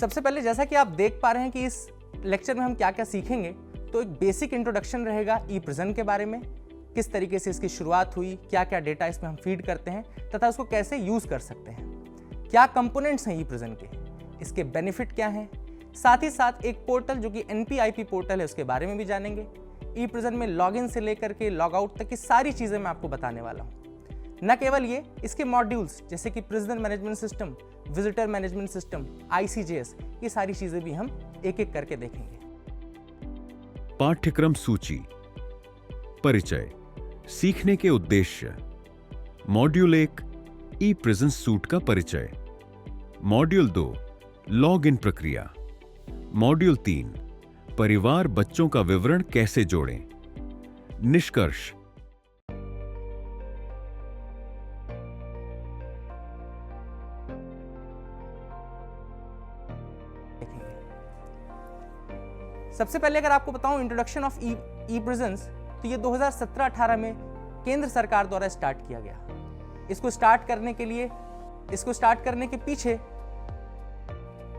सबसे पहले जैसा कि आप देख पा रहे हैं कि इस लेक्चर में हम क्या क्या सीखेंगे, तो एक बेसिक इंट्रोडक्शन रहेगा ई प्रिजन के बारे में, किस तरीके से इसकी शुरुआत हुई, क्या क्या डेटा इसमें हम फीड करते हैं तथा उसको कैसे यूज कर सकते हैं, क्या कंपोनेंट्स हैं ई प्रिजन के, इसके बेनिफिट क्या हैं, साथ ही साथ एक पोर्टल जो कि NPIP पोर्टल है उसके बारे में भी जानेंगे। ई प्रिजन में लॉगिन से लेकर के लॉग आउट तक की सारी चीजें मैं आपको बताने वाला हूँ। न केवल ये, इसके मॉड्यूल्स जैसे कि prisoner management system, visitor management system, ICJS, ये सारी चीजें भी हम एक एक करके देखेंगे। पाठ्यक्रम सूची, परिचय, सीखने के उद्देश्य, मॉड्यूल 1 ई प्रिजन सूट का परिचय, मॉड्यूल 2 लॉग इन प्रक्रिया, मॉड्यूल 3 परिवार बच्चों का विवरण कैसे जोड़ें, निष्कर्ष। सबसे पहले अगर आपको बताऊं इंट्रोडक्शन ऑफ ई प्रिजन्स, तो ये 2017-18 में केंद्र सरकार द्वारा स्टार्ट किया गया। इसको स्टार्ट करने के पीछे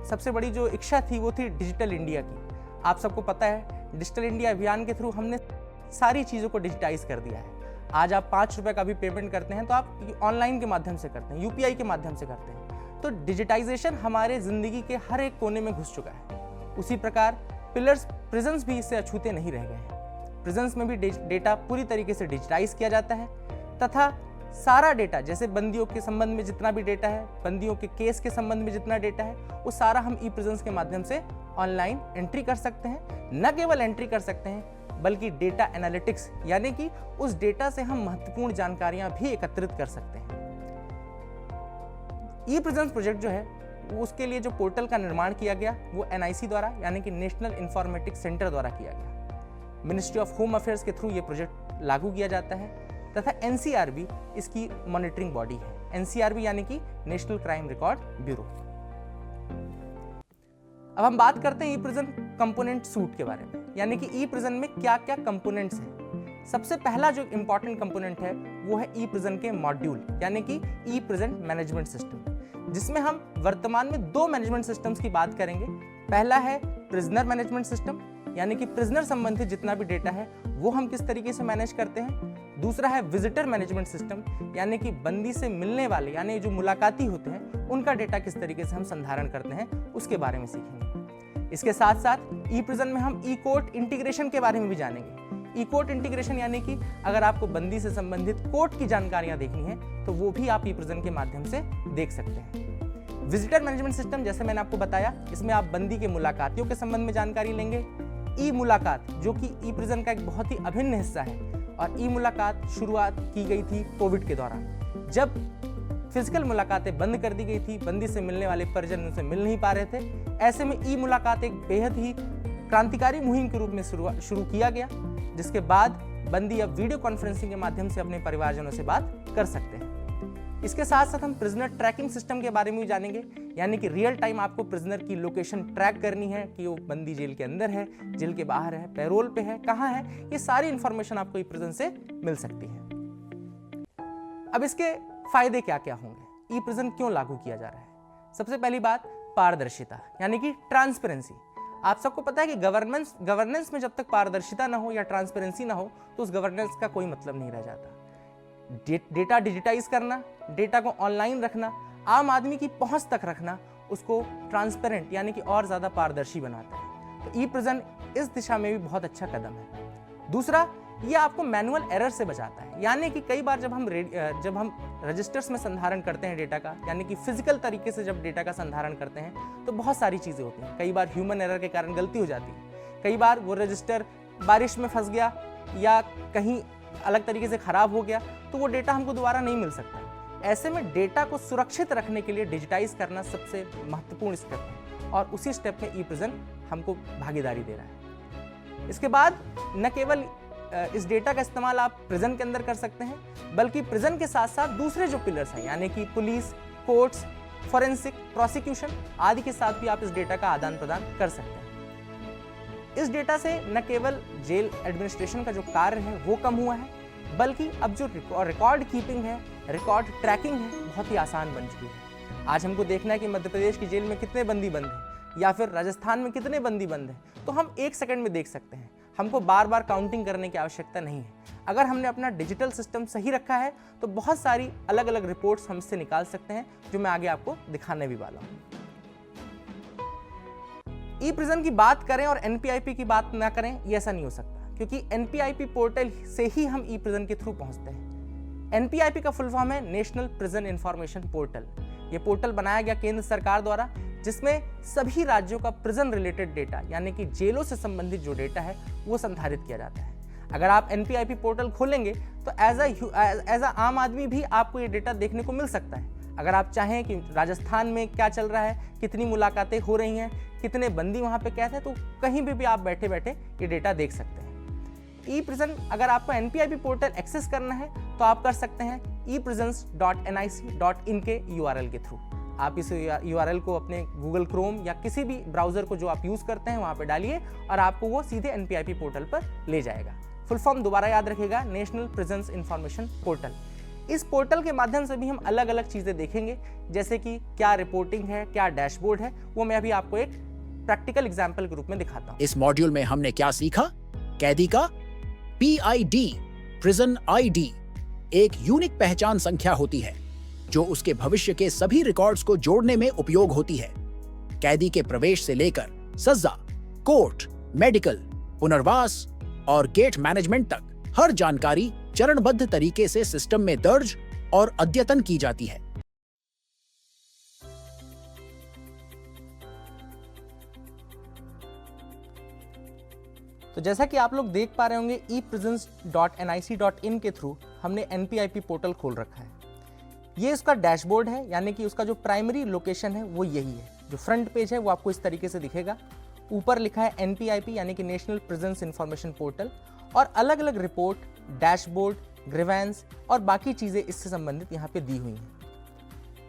सबसे बड़ी जो इच्छा थी वो थी डिजिटल इंडिया की। आप सबको पता है डिजिटल इंडिया अभियान के थ्रू हमने सारी चीज़ों को डिजिटाइज कर दिया है। आज आप 5 रुपए का भी पेमेंट करते हैं तो आप ऑनलाइन के माध्यम से करते हैं, UPI के माध्यम से करते हैं। तो डिजिटाइजेशन हमारे जिंदगी के हर एक कोने में घुस चुका है। उसी प्रकार प्रिजन्स भी इससे अछूते नहीं रह गए हैं। प्रिजन्स में भी डेटा पूरी तरीके से डिजिटाइज किया जाता है तथा सारा डेटा, जैसे बंदियों के संबंध में जितना भी डेटा है, बंदियों के केस के संबंध में जितना डेटा है, वो सारा हम ई प्रिजन्स के माध्यम से ऑनलाइन एंट्री कर सकते हैं। न केवल एंट्री कर सकते हैं बल्कि डेटा एनालिटिक्स यानी कि उस डेटा से हम महत्वपूर्ण जानकारियां भी एकत्रित कर सकते हैं। ई प्रिजन्स प्रोजेक्ट जो है उसके लिए जो पोर्टल का निर्माण किया गया वो NIC द्वारा यानी कि नेशनल इंफॉर्मेटिक्स सेंटर द्वारा किया गया। मिनिस्ट्री ऑफ होम अफेयर्स के थ्रू ये प्रोजेक्ट लागू किया जाता है तथा NCRB इसकी मॉनिटरिंग बॉडी है। NCRB यानी कि नेशनल क्राइम रिकॉर्ड ब्यूरो। अब हम बात करते हैं ई प्रिजन कंपोनेंट सूट के बारे में, यानी कि ई प्रिजन में क्या क्या कंपोनेंट्स हैं। सबसे पहला जो इंपॉर्टेंट कंपोनेंट है वो है ई प्रिजन के मॉड्यूल यानी कि ई प्रिजन मैनेजमेंट सिस्टम, जिसमें हम वर्तमान में 2 मैनेजमेंट सिस्टम्स की बात करेंगे। पहला है प्रिजनर मैनेजमेंट सिस्टम यानी कि प्रिजनर संबंधित जितना भी डेटा है वो हम किस तरीके से मैनेज करते हैं। दूसरा है विजिटर मैनेजमेंट सिस्टम यानी कि बंदी से मिलने वाले यानी जो मुलाकाती होते हैं उनका डेटा किस तरीके से हम संधारण करते हैं उसके बारे में सीखेंगे। इसके साथ साथ ई प्रिजन में हम ई कोर्ट इंटीग्रेशन के बारे में भी जानेंगे। ई कोर्ट इंटीग्रेशन यानी कि अगर आपको बंदी से संबंधित कोर्ट की जानकारियां देखनी है तो वो भी आप ई प्रिजन के माध्यम से देख सकते हैं। विजिटर मैनेजमेंट सिस्टम जैसे मैंने आपको बताया, इसमें आप बंदी के मुलाकातियों के संबंध में जानकारी लेंगे। ई मुलाकात जो कि ई प्रिजन का एक बहुत ही अभिन्न हिस्सा है और ई मुलाकात शुरुआत की गई थी कोविड के दौरान, जब फिजिकल मुलाकातें बंद कर दी गई थी, बंदी से मिलने वाले परिजन उनसे मिल नहीं पा रहे थे। ऐसे में ई मुलाकात एक बेहद ही क्रांतिकारी मुहिम के रूप में शुरू किया गया, जिसके बाद बंदी अब वीडियो कॉन्फ्रेंसिंग के माध्यम से अपने परिवारजनों से बात कर सकते हैं। इसके साथ साथ हम प्रिजनर ट्रैकिंग सिस्टम के बारे में भी जानेंगे, यानी कि रियल टाइम आपको प्रिजनर की लोकेशन ट्रैक करनी है कि वो बंदी जेल के अंदर है, जेल के बाहर है, पैरोल पे है, कहाँ है, ये सारी इंफॉर्मेशन आपको ई प्रिजन से मिल सकती है। अब इसके फायदे क्या क्या होंगे, ई प्रिजन क्यों लागू किया जा रहा है। सबसे पहली बात पारदर्शिता यानी कि ट्रांसपेरेंसी। आप सबको पता है कि गवर्नेंस में जब तक पारदर्शिता ना हो या ट्रांसपेरेंसी ना हो तो उस गवर्नेंस का कोई मतलब नहीं रह जाता। डेटा डिजिटाइज करना, डेटा को ऑनलाइन रखना, आम आदमी की पहुंच तक रखना उसको ट्रांसपेरेंट यानी कि और ज्यादा पारदर्शी बनाता है। तो ई प्रिजन इस दिशा में भी बहुत अच्छा कदम है। दूसरा, ये आपको मैनुअल एरर से बचाता है, यानी कि कई बार जब हम रजिस्टर्स में संधारण करते हैं डेटा का, यानी कि फिजिकल तरीके से जब डेटा का संधारण करते हैं तो बहुत सारी चीजें होती हैं। कई बार ह्यूमन एरर के कारण गलती हो जाती है, कई बार वो रजिस्टर बारिश में फंस गया या कहीं अलग तरीके से खराब हो गया तो वो डेटा हमको दोबारा नहीं मिल सकता। ऐसे में डेटा को सुरक्षित रखने के लिए डिजिटाइज करना सबसे महत्वपूर्ण स्टेप है और उसी स्टेप में ई प्रिजन हमको भागीदारी दे रहा है। इसके बाद न केवल इस डेटा का इस्तेमाल आप प्रिजन के अंदर कर सकते हैं बल्कि प्रिजन के साथ साथ दूसरे जो पिलर्स हैं यानी कि पुलिस, कोर्ट्स, फॉरेंसिक, प्रोसिक्यूशन आदि के साथ भी आप इस डेटा का आदान प्रदान कर सकते हैं। इस डेटा से न केवल जेल एडमिनिस्ट्रेशन का जो कार्य है वो कम हुआ है बल्कि अब जो रिकॉर्ड कीपिंग है, रिकॉर्ड ट्रैकिंग है बहुत ही आसान बन चुकी है। आज हमको देखना है कि मध्य प्रदेश की जेल में कितने बंदी बंद हैं, या फिर राजस्थान में कितने बंदी बंद हैं, तो हम 1 सेकंड में देख सकते हैं। हमको बार बार काउंटिंग करने की आवश्यकता नहीं है। अगर हमने अपना डिजिटल सिस्टम सही रखा है तो बहुत सारी अलग अलग रिपोर्ट्स हम इससे निकाल सकते हैं, जो मैं आगे आपको दिखाने भी वाला हूँ। ई प्रिजन की बात करें और एनपीआईपी की बात ना करें, ये ऐसा नहीं हो सकता, क्योंकि एनपीआईपी पोर्टल से ही हम ई प्रिजन के थ्रू पहुंचते हैं। एनपीआईपी का फुल फॉर्म है नेशनल प्रिजन इंफॉर्मेशन पोर्टल। ये पोर्टल बनाया गया केंद्र सरकार द्वारा, जिसमें सभी राज्यों का प्रिजन रिलेटेड डेटा यानी कि जेलों से संबंधित जो डेटा है वो संधारित किया जाता है। अगर आप एनपीआईपी पोर्टल खोलेंगे तो एज अ आम आदमी भी आपको ये डेटा देखने को मिल सकता है। अगर आप चाहें कि राजस्थान में क्या चल रहा है, कितनी मुलाकातें हो रही हैं, कितने बंदी वहाँ पे कैद हैं, तो कहीं भी आप बैठे बैठे ये डेटा देख सकते हैं। ई प्रिजन अगर आपको एनपीआईपी पोर्टल एक्सेस करना है तो आप कर सकते हैं eprisons.nic.in के URL के थ्रू। आप इस URL को अपने गूगल क्रोम या किसी भी ब्राउजर को जो आप यूज करते हैं वहाँ पे डालिए और आपको वो सीधे एनपीआईपी पोर्टल पर ले जाएगा। फुल फॉर्म दोबारा याद रखिएगा, नेशनल प्रिजन्स इंफॉर्मेशन पोर्टल। इस पोर्टल के माध्यम से भी हम अलग अलग चीजें देखेंगे, जैसे कि क्या रिपोर्टिंग है, क्या डैशबोर्ड है, वो मैं अभी आपको एक प्रैक्टिकल एग्जाम्पल के रूप में दिखाता हूँ। इस मॉड्यूल में हमने क्या सीखा? कैदी का PID प्रिजन ID एक यूनिक पहचान संख्या होती है जो उसके भविष्य के सभी रिकॉर्ड्स को जोड़ने में उपयोग होती है। कैदी के प्रवेश से लेकर सजा, कोर्ट, मेडिकल, पुनर्वास और गेट मैनेजमेंट तक हर जानकारी चरणबद्ध तरीके से सिस्टम में दर्ज और अद्यतन की जाती है। तो जैसा कि आप लोग देख पा रहे होंगे, eprisons.nic.in के थ्रू हमने एनपीआईपी पोर्टल खोल रखा है। ये इसका डैशबोर्ड है, यानी कि उसका जो प्राइमरी लोकेशन है वो यही है। जो फ्रंट पेज है वो आपको इस तरीके से दिखेगा। ऊपर लिखा है एनपीआईपी यानी कि नेशनल प्रिजन्स इंफॉर्मेशन पोर्टल, और अलग अलग रिपोर्ट, डैशबोर्ड, ग्रीवेंस और बाकी चीज़ें इससे संबंधित यहाँ पे दी हुई हैं।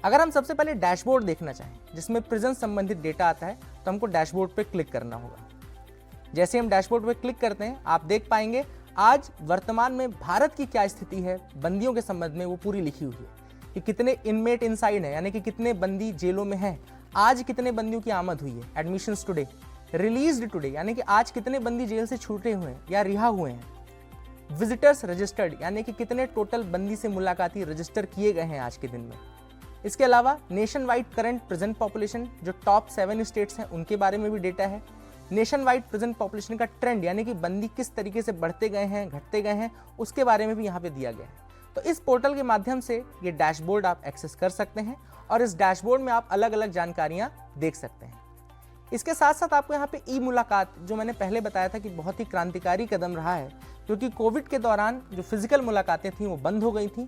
अगर हम सबसे पहले डैशबोर्ड देखना चाहें जिसमें प्रिजन संबंधित डेटा आता है, तो हमको डैशबोर्ड पे क्लिक करना होगा। जैसे हम डैशबोर्ड पे क्लिक करते हैं, आप देख पाएंगे आज वर्तमान में भारत की क्या स्थिति है बंदियों के संबंध में, वो पूरी लिखी हुई है कि कितने इनमेट इनसाइड है, यानी कि कितने बंदी जेलों में हैं, आज कितने बंदियों की आमद हुई है, एडमिशंस टुडे, रिलीज्ड टुडे यानी कि आज कितने बंदी जेल से छूटे हुए हैं या रिहा हुए हैं, विजिटर्स रजिस्टर्ड यानी कि कितने टोटल बंदी से मुलाकाती रजिस्टर किए गए हैं आज के दिन में। इसके अलावा nation wide current present population, जो टॉप 7 स्टेट्स हैं उनके बारे में भी डेटा है। नेशन वाइड प्रेजेंट पॉपुलेशन का ट्रेंड यानी कि बंदी किस तरीके से बढ़ते गए हैं, घटते गए हैं, उसके बारे में भी यहाँ पे दिया गया है। तो इस पोर्टल के माध्यम से ये डैशबोर्ड आप एक्सेस कर सकते हैं और इस डैशबोर्ड में आप अलग अलग जानकारियाँ देख सकते हैं। इसके साथ साथ आपको यहाँ पे ई मुलाकात, जो मैंने पहले बताया था कि बहुत ही क्रांतिकारी कदम रहा है, क्योंकि कोविड के दौरान जो फिजिकल मुलाकातें थीं वो बंद हो गई थीं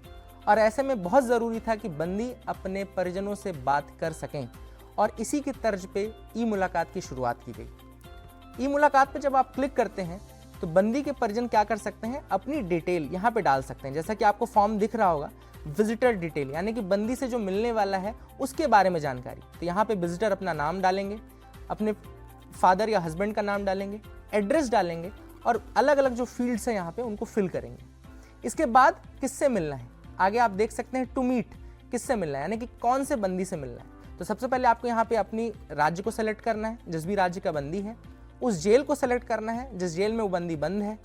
और ऐसे में बहुत ज़रूरी था कि बंदी अपने परिजनों से बात कर सकें, और इसी की तर्ज पे ई मुलाकात की शुरुआत की गई। ई मुलाकात पे जब आप क्लिक करते हैं तो बंदी के परिजन क्या कर सकते हैं, अपनी डिटेल यहाँ पे डाल सकते हैं। जैसा कि आपको फॉर्म दिख रहा होगा, विजिटर डिटेल यानी कि बंदी से जो मिलने वाला है उसके बारे में जानकारी। तो यहाँ पे विजिटर अपना नाम डालेंगे, अपने फादर या हस्बैंड का नाम डालेंगे, एड्रेस डालेंगे और अलग अलग जो फील्ड्स हैं यहाँ पे उनको फिल करेंगे। इसके बाद किससे मिलना है, आगे आप देख सकते हैं टू मीट, किससे मिलना है यानी कि कौन से बंदी से मिलना है। तो सबसे पहले आपको यहाँ पे अपनी राज्य को सेलेक्ट करना है, जिस भी राज्य का बंदी है, उस जेल को सेलेक्ट करना है जिस जेल में वो बंदी बंद है,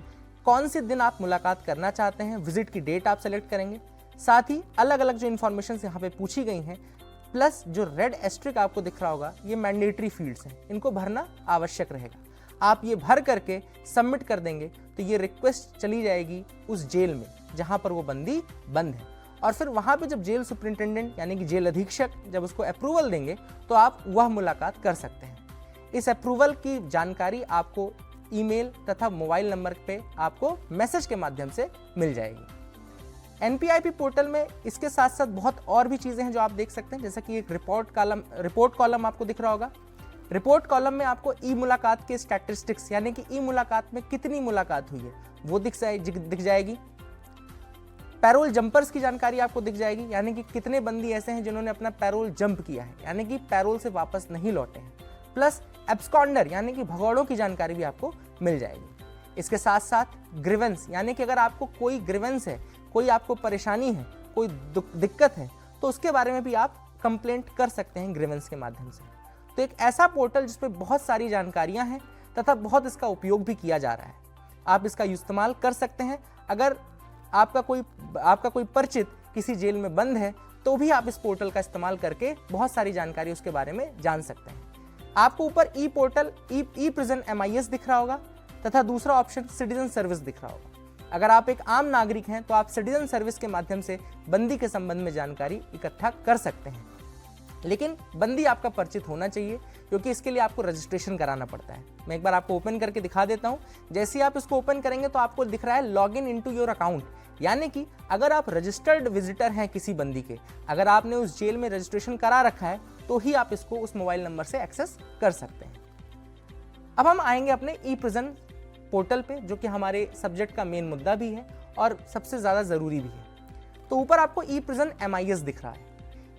कौन से दिन आप मुलाकात करना चाहते हैं, विजिट की डेट आप सेलेक्ट करेंगे। साथ ही अलग अलग जो इन्फॉर्मेशन यहाँ पे पूछी गई हैं, प्लस जो रेड एस्ट्रिक आपको दिख रहा होगा, ये मैंडेटरी फील्ड्स हैं, इनको भरना आवश्यक रहेगा। आप ये भर करके सबमिट कर देंगे तो ये रिक्वेस्ट चली जाएगी उस जेल में जहाँ पर वो बंदी बंद है, और फिर वहाँ पे जब जेल सुपरिंटेंडेंट यानी कि जेल अधीक्षक जब उसको अप्रूवल देंगे तो आप वह मुलाकात कर सकते हैं। इस अप्रूवल की जानकारी आपको ईमेल तथा मोबाइल नंबर पे आपको मैसेज के माध्यम से मिल जाएगी। एनपीआईपी पोर्टल में इसके साथ साथ बहुत और भी चीज़ें हैं जो आप देख सकते हैं, जैसा कि एक रिपोर्ट कॉलम आपको दिख रहा होगा। रिपोर्ट कॉलम में आपको ई मुलाकात के स्टैटिस्टिक्स यानी कि ई मुलाकात में कितनी मुलाकात हुई है वो दिख जाएगी। पैरोल जंपर्स की जानकारी आपको दिख जाएगी, यानी कि कितने बंदी ऐसे हैं जिन्होंने अपना पैरोल जंप किया है, यानी कि पैरोल से वापस नहीं लौटे हैं। प्लस एब्सकॉन्डर यानी कि भगौड़ों की जानकारी भी आपको मिल जाएगी। इसके साथ साथ ग्रीवेंस यानी कि अगर आपको कोई ग्रीवेंस है, कोई आपको परेशानी है, कोई दिक्कत है, तो उसके बारे में भी आप कंप्लेंट कर सकते हैं ग्रीवेंस के माध्यम से। तो एक ऐसा पोर्टल जिसपे बहुत सारी जानकारियां हैं तथा बहुत इसका उपयोग भी किया जा रहा है। आप इसका इस्तेमाल कर सकते हैं। अगर आपका कोई परिचित किसी जेल में बंद है तो भी आप इस पोर्टल का इस्तेमाल करके बहुत सारी जानकारी उसके बारे में जान सकते हैं। आपको ऊपर ई पोर्टल ई प्रिजन MIS दिख रहा होगा तथा दूसरा ऑप्शन सिटीजन सर्विस दिख रहा होगा। अगर आप एक आम नागरिक हैं तो आप सिटीजन सर्विस के माध्यम से बंदी के संबंध में जानकारी इकट्ठा कर सकते हैं, लेकिन बंदी आपका परिचित होना चाहिए क्योंकि इसके लिए आपको रजिस्ट्रेशन कराना पड़ता है। मैं एक बार आपको ओपन करके दिखा देता हूं। जैसे ही आप इसको ओपन करेंगे तो आपको दिख रहा है लॉगिन इनटू योर अकाउंट, यानी कि अगर आप रजिस्टर्ड विजिटर हैं किसी बंदी के, अगर आपने उस जेल में रजिस्ट्रेशन करा रखा है तो ही आप इसको उस मोबाइल नंबर से एक्सेस कर सकते हैं। अब हम आएंगे अपने ई प्रिजन पोर्टल पे, जो कि हमारे सब्जेक्ट का मेन मुद्दा भी है और सबसे ज़्यादा ज़रूरी भी है। तो ऊपर आपको ई प्रिजन MIS दिख रहा है।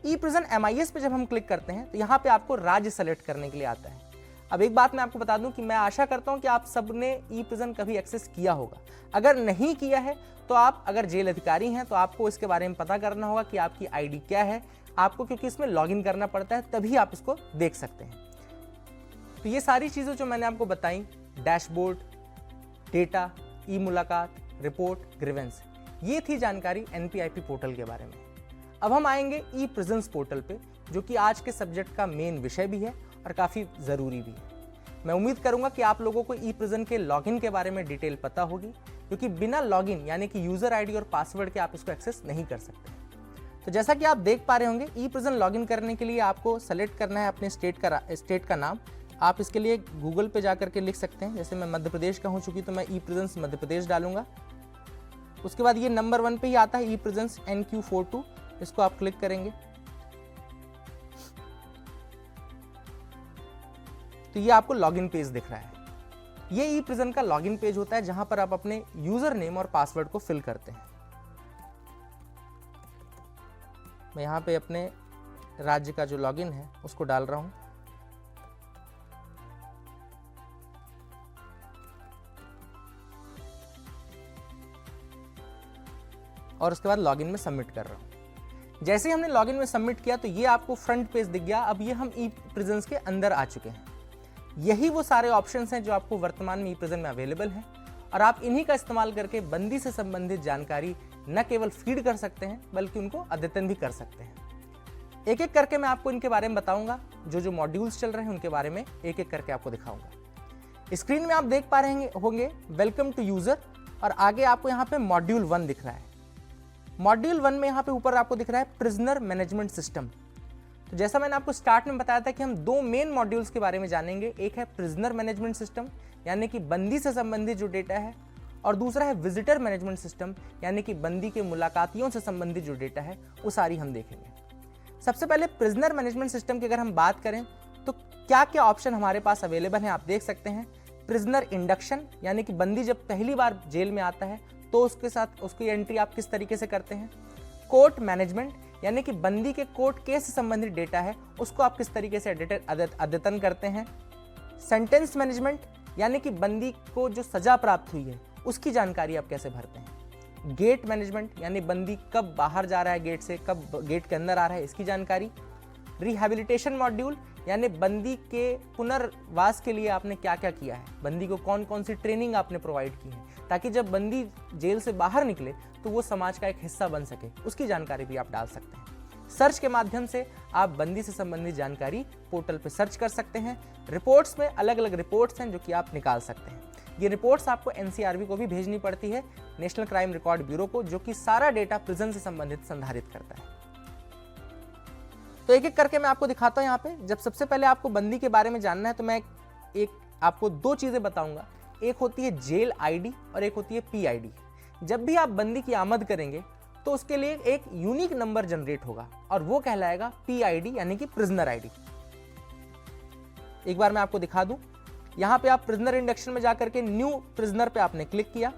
ई प्रिजन MIS पे जब हम क्लिक करते हैं तो यहाँ पे आपको राज्य सेलेक्ट करने के लिए आता है। अब एक बात मैं आपको बता दूं कि मैं आशा करता हूं कि आप सबने ई प्रिजन कभी एक्सेस किया होगा। अगर नहीं किया है तो आप अगर जेल अधिकारी हैं तो आपको इसके बारे में पता करना होगा कि आपकी ID क्या है आपको, क्योंकि इसमें लॉगिन करना पड़ता है तभी आप इसको देख सकते हैं। तो ये सारी चीज़ें जो मैंने आपको बताई, डैशबोर्ड, डेटा, ई मुलाकात, रिपोर्ट, ग्रीवेंस, ये थी जानकारी NPIP पोर्टल के बारे में। अब हम आएंगे ई प्रिजन्स पोर्टल पे, जो कि आज के सब्जेक्ट का मेन विषय भी है और काफ़ी ज़रूरी भी है। मैं उम्मीद करूंगा कि आप लोगों को ई प्रिजन के लॉगिन के बारे में डिटेल पता होगी, क्योंकि बिना लॉगिन यानी कि यूज़र ID और पासवर्ड के आप इसको एक्सेस नहीं कर सकते। तो जैसा कि आप देख पा रहे होंगे, ई प्रिजन लॉगिन करने के लिए आपको सेलेक्ट करना है अपने स्टेट का नाम। आप इसके लिए गूगल पे जाकर के लिख सकते हैं। जैसे मैं मध्य प्रदेश का हूँ चूँकि, तो मैं ई प्रिजन्स मध्य प्रदेश डालूंगा। उसके बाद ये नंबर 1 पे ही आता है ई प्रिजन्स NQ42, इसको आप क्लिक करेंगे तो ये आपको लॉगिन पेज दिख रहा है। ये ई प्रिजन का लॉगिन पेज होता है जहां पर आप अपने यूजर नेम और पासवर्ड को फिल करते हैं। मैं यहां पे अपने राज्य का जो लॉगिन है उसको डाल रहा हूं। और उसके बाद लॉगिन में सबमिट कर रहा हूं। जैसे ही हमने लॉगिन में सबमिट किया तो ये आपको फ्रंट पेज दिख गया। अब ये हम ई प्रिजन्स के अंदर आ चुके हैं। यही वो सारे ऑप्शंस हैं जो आपको वर्तमान में ई प्रिजन में अवेलेबल हैं और आप इन्हीं का इस्तेमाल करके बंदी से संबंधित जानकारी न केवल फीड कर सकते हैं बल्कि उनको अद्यतन भी कर सकते हैं। एक एक करके मैं आपको इनके बारे में बताऊंगा। जो मॉड्यूल्स चल रहे हैं उनके बारे में एक एक करके आपको दिखाऊंगा। स्क्रीन में आप देख पा रहे होंगे वेलकम टू यूजर, और आगे आपको यहाँ पे मॉड्यूल 1 दिख रहा है। मॉड्यूल 1 में यहाँ पे ऊपर आपको दिख रहा है प्रिजनर मैनेजमेंट सिस्टम। तो जैसा मैंने आपको स्टार्ट में बताया था कि हम 2 मेन मॉड्यूल्स के बारे में जानेंगे। एक है प्रिजनर मैनेजमेंट सिस्टम यानी कि बंदी से संबंधित जो डेटा है, और दूसरा है विजिटर मैनेजमेंट सिस्टम यानी कि बंदी के मुलाकातियों से संबंधित जो डेटा है वो सारी हम देखेंगे। सबसे पहले प्रिजनर मैनेजमेंट सिस्टम की अगर हम बात करें तो क्या क्या ऑप्शन हमारे पास अवेलेबल हैं आप देख सकते हैं। प्रिजनर इंडक्शन यानी कि बंदी जब पहली बार जेल में आता है तो उसके साथ उसकी एंट्री आप किस तरीके से करते हैं। कोर्ट मैनेजमेंट यानी कि बंदी के कोर्ट केस से संबंधित डेटा है उसको आप किस तरीके से अद्यतन करते हैं। सेंटेंस मैनेजमेंट यानी कि बंदी को जो सजा प्राप्त हुई है उसकी जानकारी आप कैसे भरते हैं। गेट मैनेजमेंट यानी बंदी कब बाहर जा रहा है गेट से, कब गेट के अंदर आ रहा है, इसकी जानकारी। रिहैबिलिटेशन मॉड्यूल यानी बंदी के पुनर्वास के लिए आपने क्या क्या किया है, बंदी को कौन कौन सी ट्रेनिंग आपने प्रोवाइड की है ताकि जब बंदी जेल से बाहर निकले तो वो समाज का एक हिस्सा बन सके, उसकी जानकारी भी आप डाल सकते हैं। सर्च के माध्यम से आप बंदी से संबंधित जानकारी पोर्टल पे सर्च कर सकते हैं। रिपोर्ट्स में अलग अलग रिपोर्ट्स हैं जो कि आप निकाल सकते हैं। ये रिपोर्ट्स आपको NCRB को भी भेजनी पड़ती है, नेशनल क्राइम रिकॉर्ड ब्यूरो को, जो कि सारा डेटा प्रिजन से संबंधित संधारित करता है। तो एक एक करके मैं आपको दिखाता हूं। यहाँ पे जब सबसे पहले आपको बंदी के बारे में जानना है तो मैं एक आपको 2 चीजें बताऊंगा। एक होती है जेल ID और एक होती है PID। जब भी आप बंदी की आमद करेंगे तो उसके लिए एक यूनिक नंबर जनरेट होगा और वो कहलाएगा PID यानी कि प्रिजनर ID। एक बार मैं आपको दिखा दूं। यहां पे आप प्रिजनर इंडक्शन में जाकर के न्यू प्रिजनर पे आपने क्लिक किया।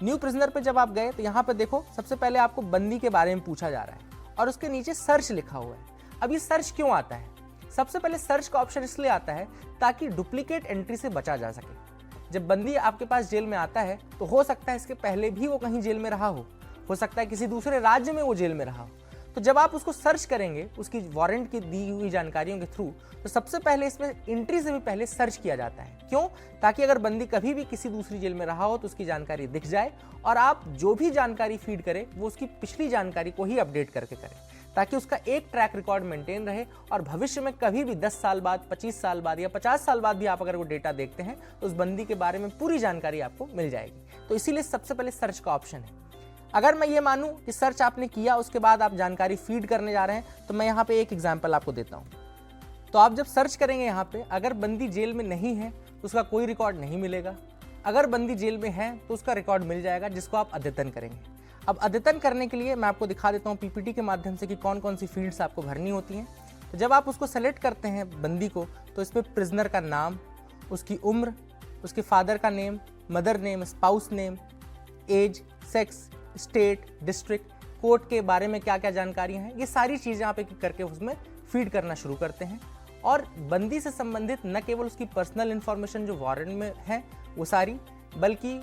न्यू प्रिजनर पे जब आप गए तो यहां पे देखो सबसे पहले आपको बंदी के बारे में पूछा जा रहा है और उसके नीचे सर्च लिखा हुआ है। अब ये सर्च क्यों आता है? सबसे पहले सर्च का ऑप्शन इसलिए आता है ताकि डुप्लीकेट एंट्री से बचा जा सके। जब बंदी आपके पास जेल में आता है तो हो सकता है इसके पहले भी वो कहीं जेल में रहा हो, हो सकता है किसी दूसरे राज्य में वो जेल में रहा हो। तो जब आप उसको सर्च करेंगे उसकी वारंट की दी हुई जानकारियों के थ्रू, तो सबसे पहले इसमें एंट्री से भी पहले सर्च किया जाता है। क्यों? ताकि अगर बंदी कभी भी किसी दूसरी जेल में रहा हो तो उसकी जानकारी दिख जाए और आप जो भी जानकारी फीड करें वो उसकी पिछली जानकारी को ही अपडेट करके करें, ताकि उसका एक ट्रैक रिकॉर्ड मेंटेन रहे और भविष्य में कभी भी 10 साल बाद, 25 साल बाद या 50 साल बाद भी आप अगर वो डेटा देखते हैं तो उस बंदी के बारे में पूरी जानकारी आपको मिल जाएगी। तो इसीलिए सबसे पहले सर्च का ऑप्शन है। अगर मैं ये मानूं कि सर्च आपने किया, उसके बाद आप जानकारी फीड करने जा रहे हैं, तो मैं यहाँ पे एक एग्जाम्पल आपको देता हूँ। तो आप जब सर्च करेंगे यहाँ पे, अगर बंदी जेल में नहीं है तो उसका कोई रिकॉर्ड नहीं मिलेगा। अगर बंदी जेल में है तो उसका रिकॉर्ड मिल जाएगा, जिसको आप अद्यतन करेंगे। अब अद्यतन करने के लिए मैं आपको दिखा देता हूँ पीपीटी के माध्यम से कि कौन कौन सी फील्ड्स आपको भरनी होती हैं। तो जब आप उसको सेलेक्ट करते हैं बंदी को, तो इसमें प्रिजनर का नाम, उसकी उम्र, उसके फादर का name, mother name, spouse name, age, sex, state, district, court के बारे में क्या क्या जानकारियां हैं, ये सारी चीज़ें आप एक एक करके उसमें फीड करना शुरू करते हैं। और बंदी से संबंधित न केवल उसकी पर्सनल इंफॉर्मेशन जो वारंट में है वो सारी, बल्कि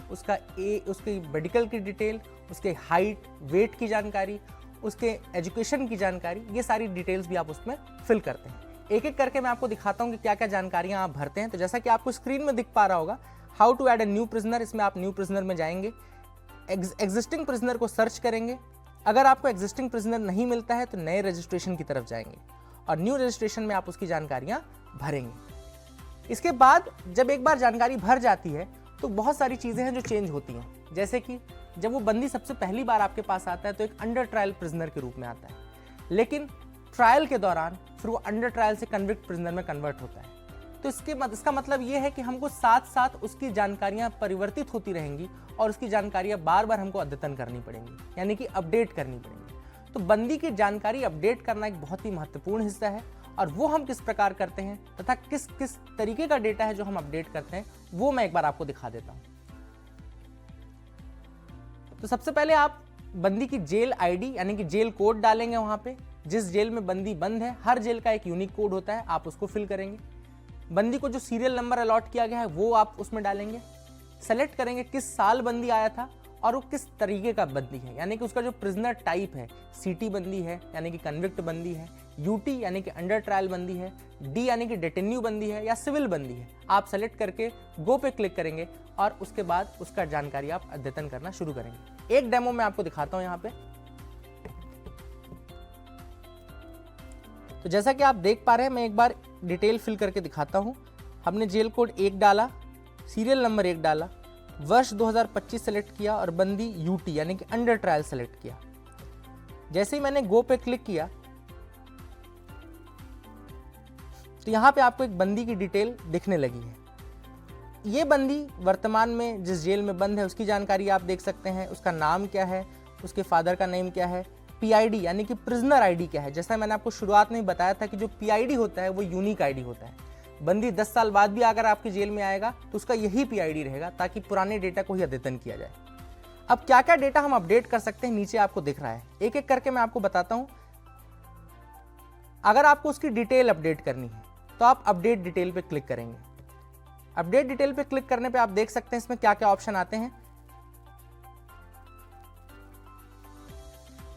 उसकी मेडिकल की डिटेल, उसके हाइट, वेट की जानकारी, उसके एजुकेशन की जानकारी, ये सारी डिटेल्स भी आप उसमें फिल करते हैं। एक एक करके मैं आपको दिखाता हूँ कि क्या क्या जानकारियाँ आप भरते हैं। तो जैसा कि आपको स्क्रीन में दिख पा रहा होगा, how to add a new prisoner, इसमें आप न्यू प्रिजनर में जाएंगे, एग्जिस्टिंग प्रिजनर को सर्च करेंगे। अगर आपको एग्जिस्टिंग प्रिजनर नहीं मिलता है तो नए रजिस्ट्रेशन की तरफ जाएंगे और न्यू रजिस्ट्रेशन में आप उसकी जानकारियां भरेंगे। इसके बाद जब एक बार जानकारी भर जाती है तो बहुत सारी चीज़ें हैं जो चेंज होती हैं। जैसे कि जब वो बंदी सबसे पहली बार आपके पास आता है तो एक अंडर ट्रायल प्रिजनर के रूप में आता है, लेकिन ट्रायल के दौरान फिर वो अंडर ट्रायल से कन्विक्ट प्रिजनर में कन्वर्ट होता है। तो इसका मतलब ये है कि हमको साथ साथ उसकी जानकारियां परिवर्तित होती रहेंगी और उसकी जानकारियां बार बार हमको अद्यतन करनी पड़ेंगी, यानी कि अपडेट करनी पड़ेंगी। तो बंदी की जानकारी अपडेट करना एक बहुत ही महत्वपूर्ण हिस्सा है और वो हम किस प्रकार करते हैं तथा किस किस तरीके का डेटा है जो हम अपडेट करते हैं, वो मैं एक बार आपको दिखा देता हूं। तो सबसे पहले आप बंदी की जेल आईडी यानी कि जेल कोड डालेंगे। वहां पे जिस जेल में बंदी बंद है, हर जेल का एक यूनिक कोड होता है, आप उसको फिल करेंगे। बंदी को जो सीरियल नंबर अलॉट किया गया है वो आप उसमें डालेंगे। सेलेक्ट करेंगे किस साल बंदी आया था और वो किस तरीके का बंदी है, यानी कि उसका जो प्रिजनर टाइप है, सीटी बंदी है यानी कि कन्विक्ट बंदी है, यूटी यानी कि अंडर ट्रायल बंदी है, डी यानी कि डिटेन्यू बंदी है या सिविल बंदी है। आप सेलेक्ट करके गो पे क्लिक करेंगे और उसके बाद उसका जानकारी आप अद्यतन करना शुरू करेंगे। एक डेमो मैं आपको दिखाता हूं यहाँ पे। तो जैसा कि आप देख पा रहे हैं, मैं एक बार डिटेल फिल करके दिखाता हूं। हमने जेल कोड 1 डाला, सीरियल नंबर 1 डाला, वर्ष 2025 सेलेक्ट किया और बंदी यूटी यानी कि अंडर ट्रायल सेलेक्ट किया। जैसे ही मैंने गो पे क्लिक किया तो यहां पे आपको एक बंदी की डिटेल दिखने लगी है। ये बंदी वर्तमान में जिस जेल में बंद है उसकी जानकारी आप देख सकते हैं। उसका नाम क्या है, उसके फादर का नेम क्या है, पीआईडी यानी कि प्रिजनर आईडी क्या है। जैसा मैंने आपको शुरुआत में ही बताया था कि जो पीआईडी होता है वो यूनिक आईडी होता है। बंदी 10 साल बाद भी अगर आपकी जेल में आएगा तो उसका यही पीआईडी रहेगा, ताकि पुराने डेटा को ही अद्यतन किया जाए। अब क्या क्या डेटा हम अपडेट कर सकते हैं नीचे आपको दिख रहा है, एक एक करके मैं आपको बताता हूं। अगर आपको उसकी डिटेल अपडेट करनी है तो आप अपडेट डिटेल पे क्लिक करेंगे। अपडेट डिटेल पे क्लिक करने पे आप देख सकते हैं इसमें क्या क्या ऑप्शन आते हैं।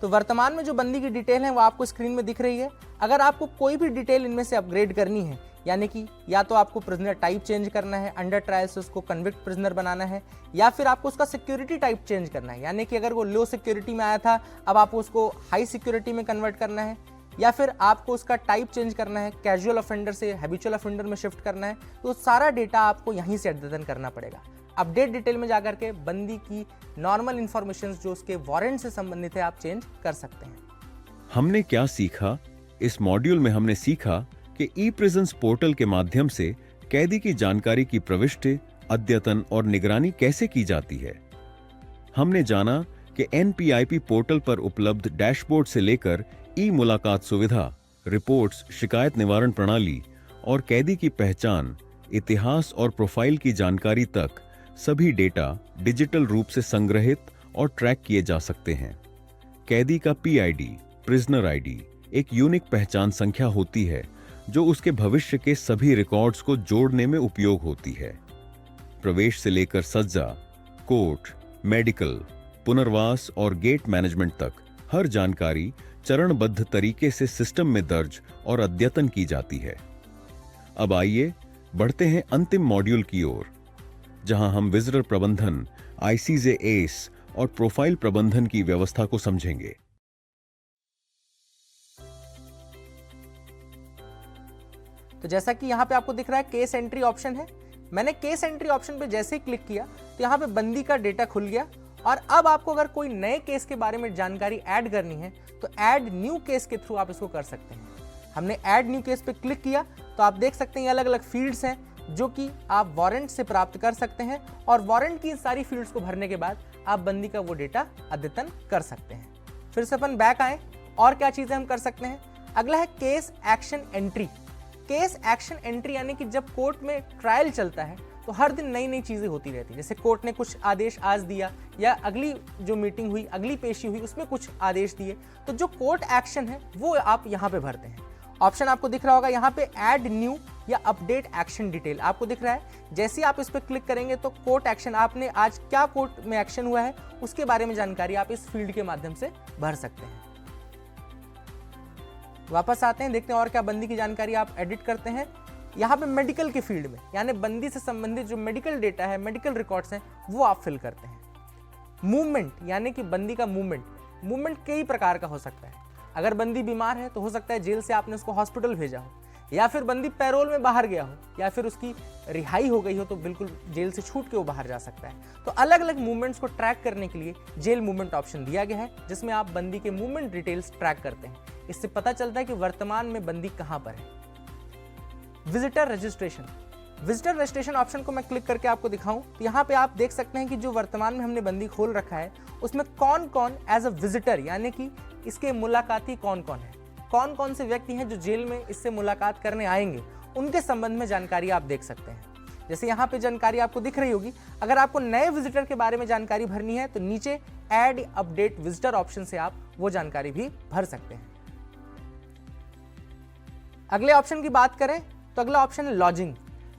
तो वर्तमान में जो बंदी की डिटेल है वो आपको स्क्रीन में दिख रही है। अगर आपको कोई भी डिटेल इनमें से अपग्रेड करनी है, यानी कि या तो आपको प्रिजनर टाइप चेंज करना है, अंडर ट्रायल से उसको कन्विक्ट प्रिजनर बनाना है, या फिर आपको उसका सिक्योरिटी टाइप चेंज करना है, यानी कि अगर वो लो सिक्योरिटी में आया था अब आपको उसको हाई सिक्योरिटी में कन्वर्ट करना है, या फिर आपको उसका टाइप चेंज करना है, कैजुअल ऑफेंडर से हैबिचुअल ऑफेंडर में शिफ्ट करना है, तो सारा डेटा आपको यहीं से अद्यतन करना पड़ेगा। अपडेट डिटेल में जाकर के बंदी की नॉर्मल इंफॉर्मेशन जो उसके वारंट से संबंधित है आप चेंज कर सकते हैं। हमने क्या सीखा? इस मॉड्यूल में हमने सीखा कि ई प्रिजन्स पोर्टल के माध्यम से कैदी की जानकारी की प्रविष्टि, अद्यतन और निगरानी कैसे की जाती है। हमने जाना कि एनपीआईपी पोर्टल पर उपलब्ध डैशबोर्ड से लेकर ई मुलाकात सुविधा, रिपोर्ट्स, शिकायत निवारण प्रणाली और कैदी की पहचान, इतिहास और प्रोफाइल की जानकारी तक सभी डेटा डिजिटल रूप से संग्रहित और ट्रैक किए जा सकते हैं। कैदी का पीआईडी, प्रिजनर आईडी, एक यूनिक पहचान संख्या होती है जो उसके भविष्य के सभी रिकॉर्ड्स को जोड़ने में उपयोग होती है। प्रवेश से लेकर सज्जा, कोर्ट, मेडिकल, पुनर्वास और गेट मैनेजमेंट तक हर जानकारी चरणबद्ध तरीके से सिस्टम में दर्ज और अद्यतन की जाती है। अब आइए बढ़ते हैं अंतिम मॉड्यूल की ओर, जहां हम विजिटर प्रबंधन, आईसीजे एस और प्रोफाइल प्रबंधन की व्यवस्था को समझेंगे। तो जैसा कि यहाँ पे आपको दिख रहा है केस एंट्री ऑप्शन है। मैंने केस एंट्री ऑप्शन पे जैसे ही क्लिक किया तो यहाँ पे बंदी का डेटा खुल गया और अब आपको अगर कोई नए केस के बारे में जानकारी ऐड करनी है तो ऐड न्यू केस के थ्रू आप इसको कर सकते हैं। हमने ऐड न्यू केस पे क्लिक किया तो आप देख सकते हैं अलग अलग फील्ड्स हैं जो कि आप वारंट से प्राप्त कर सकते हैं और वारंट की सारी फील्ड्स को भरने के बाद आप बंदी का वो डेटा अद्यतन कर सकते हैं। फिर से अपन बैक आए और क्या चीज़ें हम कर सकते हैं। अगला है case action entry. Case action entry यानी कि जब कोर्ट में ट्रायल चलता है तो हर दिन नई नई चीज़ें होती रहती है। जैसे कोर्ट ने कुछ आदेश आज दिया या अगली जो मीटिंग हुई, अगली पेशी हुई, उसमें कुछ आदेश दिए, तो जो कोर्ट एक्शन है वो आप यहाँ पे भरते हैं। ऑप्शन आपको दिख रहा होगा यहाँ पे ऐड न्यू या अपडेट एक्शन डिटेल आपको दिख रहा है। जैसे ही आप इस पर क्लिक करेंगे तो कोर्ट एक्शन, आपने आज क्या कोर्ट में एक्शन हुआ है उसके बारे में जानकारी आप इस फील्ड के माध्यम से भर सकते हैं। वापस आते हैं, देखते हैं और क्या बंदी की जानकारी आप एडिट करते हैं। यहाँ पे मेडिकल के फील्ड में, यानी बंदी से संबंधित जो मेडिकल डेटा है, मेडिकल रिकॉर्ड्स हैं, वो आप फिल करते हैं। मूवमेंट यानी कि बंदी का मूवमेंट कई प्रकार का हो सकता है। अगर बंदी बीमार है तो हो सकता है जेल से आपने उसको हॉस्पिटल भेजा हो, या फिर बंदी पैरोल में बाहर गया हो, या फिर उसकी रिहाई हो गई हो तो बिल्कुल जेल से छूट के वो बाहर जा सकता है। तो अलग अलग मूवमेंट्स को ट्रैक करने के लिए जेल मूवमेंट ऑप्शन दिया गया है, जिसमें आप बंदी के मूवमेंट डिटेल्स ट्रैक करते हैं। इससे पता चलता है कि वर्तमान में बंदी कहां पर है। विजिटर रजिस्ट्रेशन ऑप्शन को मैं क्लिक करके आपको दिखाऊं तो यहाँ पे आप देख सकते हैं कि जो वर्तमान में हमने बंदी खोल रखा है उसमें कौन कौन एज अ विजिटर, यानी कि इसके मुलाकाती कौन कौन है, कौन कौन से व्यक्ति हैं जो जेल में इससे मुलाकात करने आएंगे, उनके संबंध में जानकारी आप देख सकते हैं। जैसे यहाँ पे जानकारी आपको दिख रही होगी। अगर आपको नए विजिटर के बारे में जानकारी भरनी है तो नीचे ऐड अपडेट विजिटर ऑप्शन से आप वो जानकारी भी भर सकते हैं। अगले ऑप्शन की बात करें तो अगला ऑप्शन है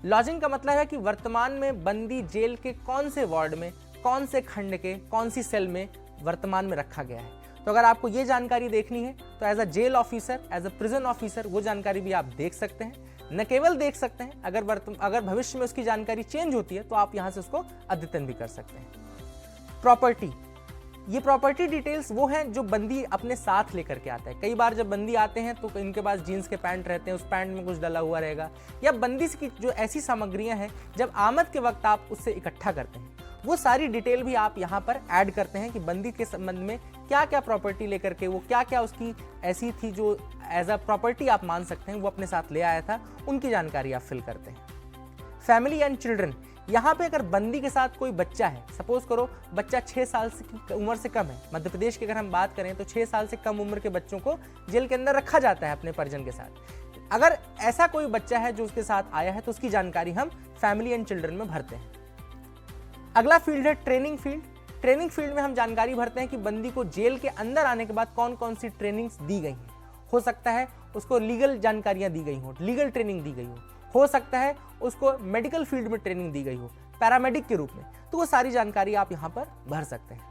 लॉजिंग का मतलब है कि वर्तमान में बंदी जेल के कौन से वार्ड में, कौन से खंड के, कौन सी सेल में वर्तमान में रखा गया है। तो अगर आपको ये जानकारी देखनी है तो as a jail officer, as a prison officer वो जानकारी भी आप देख सकते हैं। न केवल देख सकते हैं, अगर भविष्य में उसकी जानकारी चेंज होती है तो आप यहाँ से उसको अद्यतन भी कर सकते हैं। प्रॉपर्टी, ये प्रॉपर्टी डिटेल्स वो हैं जो बंदी अपने साथ लेकर के आता है। कई बार जब बंदी आते हैं तो इनके पास जीन्स के पैंट रहते हैं, उस पैंट में कुछ डला हुआ रहेगा, या बंदी की जो ऐसी सामग्रियां हैं जब आमद के वक्त आप उससे इकट्ठा करते हैं, वो सारी डिटेल भी आप यहाँ पर ऐड करते हैं कि बंदी के संबंध में क्या क्या प्रॉपर्टी लेकर के, वो क्या क्या उसकी ऐसी थी जो एज अ प्रॉपर्टी आप मान सकते हैं वो अपने साथ ले आया था, उनकी जानकारी आप फिल करते हैं। फैमिली एंड चिल्ड्रन, यहाँ पे अगर बंदी के साथ कोई बच्चा है, सपोज करो बच्चा 6 साल की उम्र से कम है, मध्य प्रदेश की अगर हम बात करें तो 6 साल से कम उम्र के बच्चों को जेल के अंदर रखा जाता है अपने परिजन के साथ। अगर ऐसा कोई बच्चा है जो उसके साथ आया है तो उसकी जानकारी हम फैमिली एंड चिल्ड्रन में भरते हैं। अगला फील्ड है ट्रेनिंग फील्ड में हम जानकारी भरते हैं कि बंदी को जेल के अंदर आने के बाद कौन कौन सी ट्रेनिंग्स दी गई हैं। हो सकता है उसको लीगल जानकारियां दी गई हो, लीगल ट्रेनिंग दी गई हो सकता है उसको मेडिकल फील्ड में ट्रेनिंग दी गई हो पैरामेडिक के रूप में, तो वो सारी जानकारी आप यहाँ पर भर सकते हैं।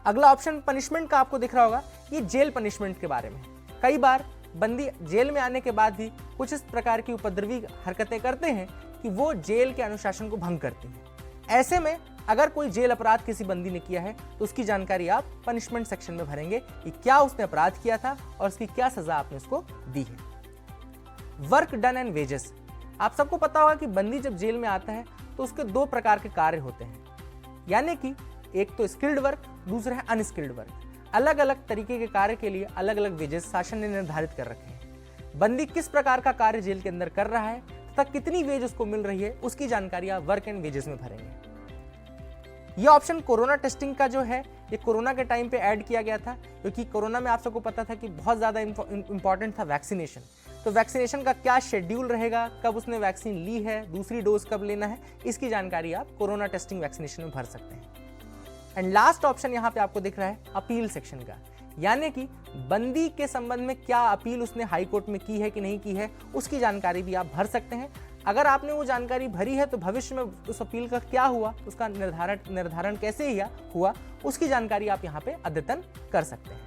अगला ऑप्शन पनिशमेंट का आपको दिख रहा होगा, ये जेल पनिशमेंट के बारे में। कई बार बंदी जेल में आने के बाद भी कुछ इस प्रकार की उपद्रवी हरकतें करते हैं कि वो जेल के अनुशासन को भंग करते हैं। ऐसे में अगर कोई जेल अपराध किसी बंदी ने किया है तो उसकी जानकारी आप पनिशमेंट सेक्शन में भरेंगे कि क्या उसने अपराध किया था और उसकी क्या सजा आपने उसको दी है। वर्क डन एंड वेजेस, आप सबको पता होगा कि बंदी जब जेल में आता है तो उसके 2 प्रकार के कार्य होते हैं, यानी कि एक तो स्किल्ड वर्क, दूसरा है अनस्किल्ड वर्क। अलग अलग तरीके के कार्य के लिए अलग अलग वेजेस शासन ने निर्धारित कर रखे हैं। बंदी किस प्रकार का कार्य जेल के अंदर कर रहा है तथा कितनी वेज उसको मिल रही है उसकी जानकारी आप वर्क एंड वेजेस में भरेंगे। यह ऑप्शन कोरोना टेस्टिंग का जो है ये कोरोना के टाइम पे ऐड किया गया था, क्योंकि कोरोना में आप सबको पता था कि बहुत ज़्यादा इंपॉर्टेंट था वैक्सीनेशन। तो वैक्सीनेशन का क्या शेड्यूल रहेगा, कब उसने वैक्सीन ली है, दूसरी डोज कब लेना है, इसकी जानकारी आप कोरोना टेस्टिंग वैक्सीनेशन में भर सकते हैं। एंड लास्ट ऑप्शन यहाँ पे आपको दिख रहा है अपील सेक्शन का, यानी कि बंदी के संबंध में क्या अपील उसने हाई कोर्ट में की है कि नहीं की है उसकी जानकारी भी आप भर सकते हैं, अगर आपने वो जानकारी भरी है तो भविष्य में उस अपील का क्या हुआ, उसका निर्धारण कैसे हुआ, उसकी जानकारी आप यहाँ पे अद्यतन कर सकते हैं।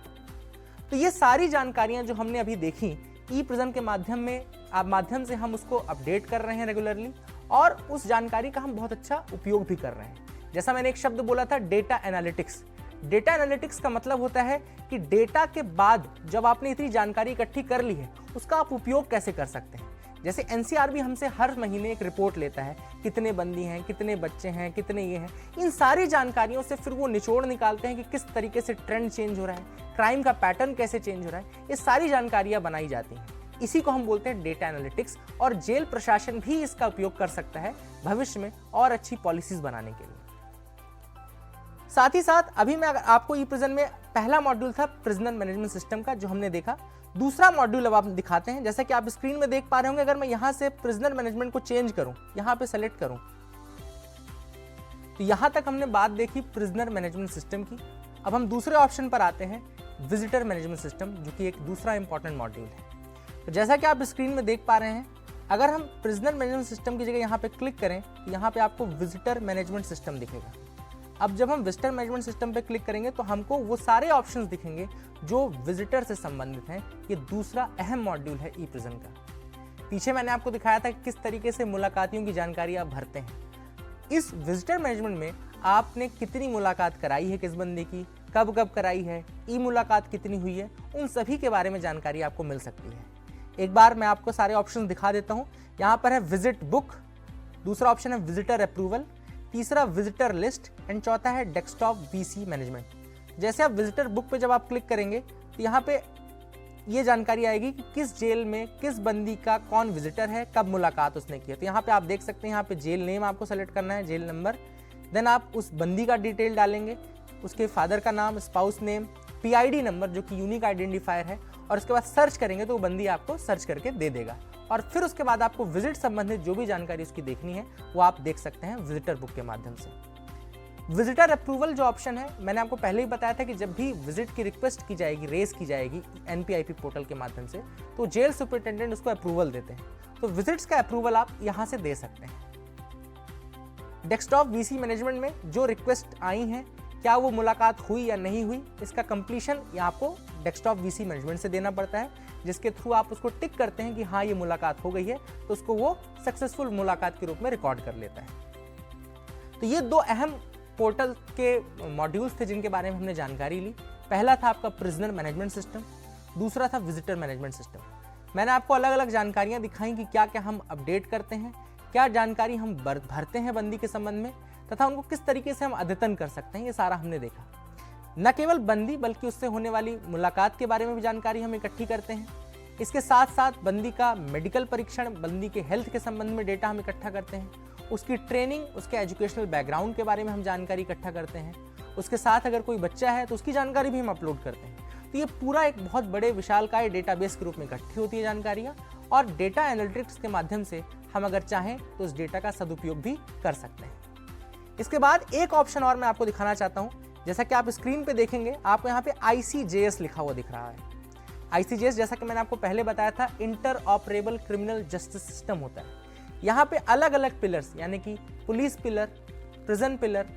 तो ये सारी जानकारियां जो हमने अभी देखी, ई प्रिज्म के माध्यम से हम उसको अपडेट कर रहे हैं रेगुलरली, और उस जानकारी का हम बहुत अच्छा उपयोग भी कर रहे हैं। जैसा मैंने एक शब्द बोला था, डेटा एनालिटिक्स। डेटा एनालिटिक्स का मतलब होता है कि डेटा के बाद जब आपने इतनी जानकारी इकट्ठी कर ली है, उसका आप उपयोग कैसे कर सकते हैं। जैसे एनसीआर भी हमसे हर महीने एक रिपोर्ट लेता है, कितने बंदी हैं, कितने बच्चे हैं, कितने ये हैं। इन सारी जानकारियों से फिर वो निचोड़ निकालते हैं कि किस तरीके से ट्रेंड चेंज हो रहा है, क्राइम का पैटर्न कैसे चेंज हो रहा है। ये सारी जानकारियां बनाई जाती हैं, इसी को हम बोलते हैं डेटा एनालिटिक्स। और जेल प्रशासन भी इसका उपयोग कर सकता है भविष्य में और अच्छी पॉलिसीज बनाने के लिए। साथ ही साथ अभी मैं आपको ई प्रिजन में पहला मॉड्यूल था प्रिजनर मैनेजमेंट सिस्टम का, जो हमने देखा। दूसरा मॉड्यूल अब आप दिखाते हैं। जैसा कि आप स्क्रीन में देख पा रहे होंगे, अगर मैं यहां से प्रिजनर मैनेजमेंट को चेंज करूं, यहां पे सेलेक्ट करूं, तो यहां तक हमने बात देखी प्रिजनर मैनेजमेंट सिस्टम की। अब हम दूसरे ऑप्शन पर आते हैं, विजिटर मैनेजमेंट सिस्टम, जो कि एक दूसरा इंपॉर्टेंट मॉड्यूल है। तो जैसा कि आप स्क्रीन में देख पा रहे हैं, अगर हम प्रिजनर मैनेजमेंट सिस्टम की जगह यहाँ पे क्लिक करें तो यहाँ पे आपको विजिटर मैनेजमेंट सिस्टम दिखेगा। अब जब हम विजिटर मैनेजमेंट सिस्टम पे क्लिक करेंगे तो हमको वो सारे ऑप्शंस दिखेंगे जो विजिटर से संबंधित हैं। ये दूसरा अहम मॉड्यूल है ई प्रिजन का। पीछे मैंने आपको दिखाया था कि किस तरीके से मुलाकातियों की जानकारी आप भरते हैं। इस विजिटर मैनेजमेंट में आपने कितनी मुलाकात कराई है किस बंदे की, कब कब कराई है, ई मुलाकात कितनी हुई है, उन सभी के बारे में जानकारी आपको मिल सकती है। एक बार मैं आपको सारे ऑप्शंस दिखा देता हूं। यहाँ पर है विजिट बुक, दूसरा ऑप्शन है विजिटर अप्रूवल, तीसरा विजिटर लिस्ट एंड चौथा है डेस्कटॉप वीसी मैनेजमेंट। जैसे आप विजिटर बुक पे जब आप क्लिक करेंगे तो यहाँ पे ये जानकारी आएगी कि किस जेल में किस बंदी का कौन विजिटर है, कब मुलाकात उसने की है। तो यहाँ पे आप देख सकते हैं, यहाँ पे जेल नेम आपको सेलेक्ट करना है, जेल नंबर, देन आप उस बंदी का डिटेल डालेंगे, उसके फादर का नाम, स्पाउस नेम, पीआईडी नंबर जो कि यूनिक आइडेंटिफायर है, और उसके बाद सर्च करेंगे तो वो बंदी आपको सर्च करके दे देगा। और फिर उसके बाद आपको विजिट संबंधित जो भी जानकारी उसकी देखनी है वो आप देख सकते हैं विजिटर बुक के माध्यम से। विजिटर अप्रूवल जो ऑप्शन है, मैंने आपको पहले ही बताया था कि जब भी विजिट की रिक्वेस्ट की जाएगी, रेज की जाएगी एनपीआईपी पोर्टल के माध्यम से, तो जेल सुपरिटेंडेंट उसको अप्रूवल देते हैं। तो विजिट्स का अप्रूवल आप यहाँ से दे सकते हैं। डेस्कटॉप वीसी मैनेजमेंट में जो रिक्वेस्ट आई हैं, क्या वो मुलाकात हुई या नहीं हुई, इसका कंप्लीशन आपको डेस्कटॉप वीसी मैनेजमेंट से देना पड़ता है, जिसके थ्रू आप उसको टिक करते हैं कि हाँ ये मुलाकात हो गई है, तो उसको वो सक्सेसफुल मुलाकात के रूप में रिकॉर्ड कर लेता है। तो ये दो अहम पोर्टल के मॉड्यूल्स थे जिनके बारे में हमने जानकारी ली। पहला था आपका प्रिजनर मैनेजमेंट सिस्टम, दूसरा था विजिटर मैनेजमेंट सिस्टम। मैंने आपको अलग अलग जानकारियां दिखाई कि क्या क्या हम अपडेट करते हैं, क्या जानकारी हम भरते हैं बंदी के संबंध में, तथा उनको किस तरीके से हम अद्यतन कर सकते हैं। ये सारा हमने देखा। न केवल बंदी बल्कि उससे होने वाली मुलाकात के बारे में भी जानकारी हम इकट्ठी करते हैं। इसके साथ साथ बंदी का मेडिकल परीक्षण, बंदी के हेल्थ के संबंध में डेटा हम इकट्ठा करते हैं, उसकी ट्रेनिंग, उसके एजुकेशनल बैकग्राउंड के बारे में हम जानकारी इकट्ठा करते हैं, उसके साथ अगर कोई बच्चा है तो उसकी जानकारी भी हम अपलोड करते हैं। तो ये पूरा एक बहुत बड़े विशालकाय डेटाबेस के रूप में इकट्ठी होती है जानकारियाँ, और डेटा एनालिटिक्स के माध्यम से हम अगर चाहें तो उस डेटा का सदुपयोग भी कर सकते हैं। इसके बाद एक ऑप्शन और मैं आपको दिखाना चाहता हूं। जैसा कि आप स्क्रीन पे देखेंगे, आपको यहाँ पे ICJS लिखा हुआ दिख रहा है। ICJS, जैसा कि मैंने आपको पहले बताया था, inter operable criminal justice system होता है। यहाँ पे अलग अलग पिलर्स, यानी कि police pillar, prison pillar,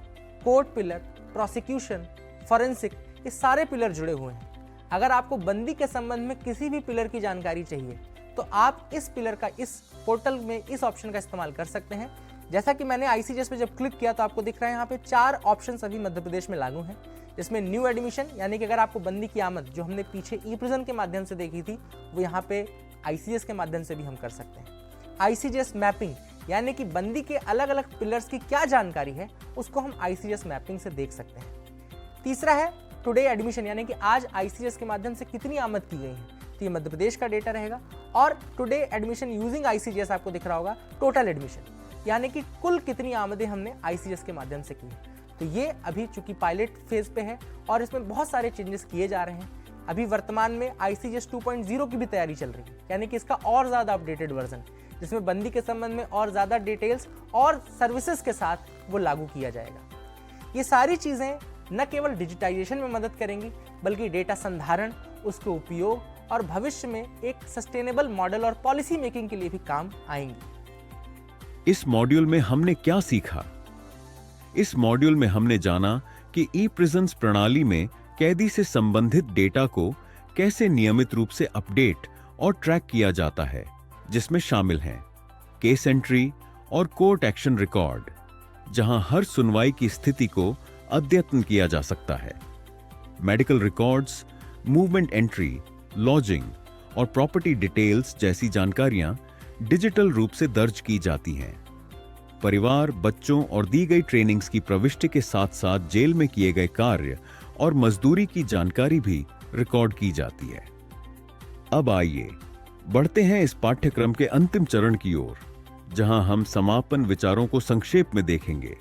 court pillar, prosecution, forensic, ये सारे पिलर जुड़े हुए हैं। अगर आपको बंदी के संबंध में किसी भी पिलर की जानकारी चाहिए तो आप इस पिलर का, इस पोर्टल में इस ऑप्शन का इस्तेमाल कर सकते हैं। जैसा कि मैंने ICJS पे जब क्लिक किया तो आपको दिख रहा है यहाँ पे 4 ऑप्शन अभी मध्य प्रदेश में लागू हैं, जिसमें न्यू एडमिशन, यानी कि अगर आपको बंदी की आमद जो हमने पीछे ई प्रिजन के माध्यम से देखी थी, वो यहाँ पे ICJS के माध्यम से भी हम कर सकते हैं। ICJS मैपिंग, यानी कि बंदी के अलग अलग पिलर्स की क्या जानकारी है उसको हम ICJS मैपिंग से देख सकते हैं। तीसरा है टुडे एडमिशन, यानी कि आज ICJS के माध्यम से कितनी आमद की गई है, तो ये मध्य प्रदेश का डेटा रहेगा। और टुडे एडमिशन यूजिंग ICJS आपको दिख रहा होगा टोटल एडमिशन, यानी कि कुल कितनी आमदें हमने ICJS के माध्यम से की है। तो ये अभी चूंकि पायलट फेज पे है और इसमें बहुत सारे चेंजेस किए जा रहे हैं। अभी वर्तमान में ICJS 2.0 की भी तैयारी चल रही है, यानी कि इसका और ज़्यादा अपडेटेड वर्जन, जिसमें बंदी के संबंध में और ज़्यादा डिटेल्स और सर्विसेज के साथ वो लागू किया जाएगा। ये सारी चीज़ें न केवल डिजिटाइजेशन में मदद करेंगी बल्कि डेटा संधारण, उसके उपयोग और भविष्य में एक सस्टेनेबल मॉडल और पॉलिसी मेकिंग के लिए भी काम आएंगी। इस मॉड्यूल में हमने क्या सीखा? इस मॉड्यूल में हमने जाना कि ई प्रिजन्स प्रणाली में कैदी से संबंधित डेटा को कैसे नियमित रूप से अपडेट और ट्रैक किया जाता है, जिसमें शामिल हैं केस एंट्री और कोर्ट एक्शन रिकॉर्ड, जहां हर सुनवाई की स्थिति को अद्यतन किया जा सकता है। Medical records, movement entry, lodging और प्रॉपर्टी डिटेल्स जैसी जानकारियां डिजिटल रूप से दर्ज की जाती हैं। परिवार, बच्चों और दी गई ट्रेनिंग्स की प्रविष्टि के साथ साथ जेल में किए गए कार्य और मजदूरी की जानकारी भी रिकॉर्ड की जाती है। अब आइए बढ़ते हैं इस पाठ्यक्रम के अंतिम चरण की ओर, जहां हम समापन विचारों को संक्षेप में देखेंगे।